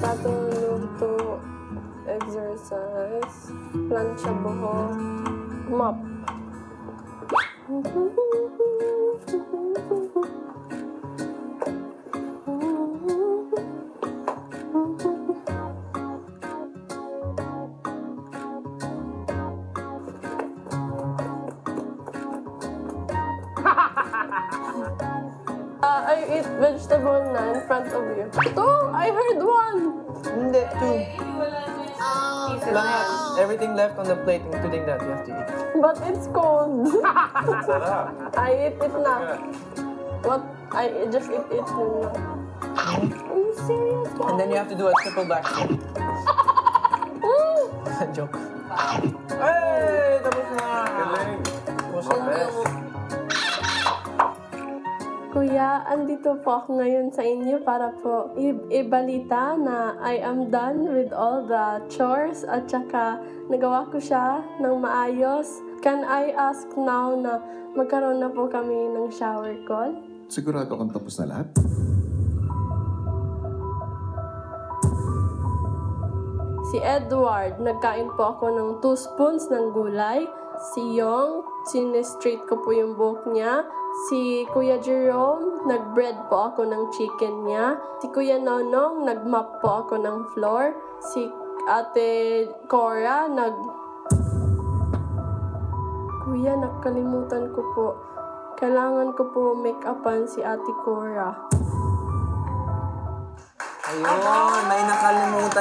Patulog to exercise. Plancha buhok. Mop. I eat vegetable na in front of you. Two! I heard one! Hindi, two. Lahat. Everything left on the plate, including that, you have to eat. But it's cold. I eat it na. What? I just eat it na. Are you serious? And then you have to do a triple back. Joke. Hey! Tapos na! Galing. Was the best. Kuya, andito po ako ngayon sa inyo para po ibalita na I am done with all the chores at saka nagawa ko siya ng maayos. Can I ask now na magkaroon na po kami ng shower call? Sigurado kang tapos na lahat? Si Edward, nagkain po ako ng 2 spoons ng gulay. Si Yong, sinistreat ko po yung buhok niya. Si Kuya Jerome, nag-bread po ako ng chicken niya. Si Kuya Nonong, nag-mop po ako ng floor. Si Ate Cora, Kuya, nakalimutan ko po. Kailangan ko po make-upan si Ate Cora. Ayun, may nakalimutan.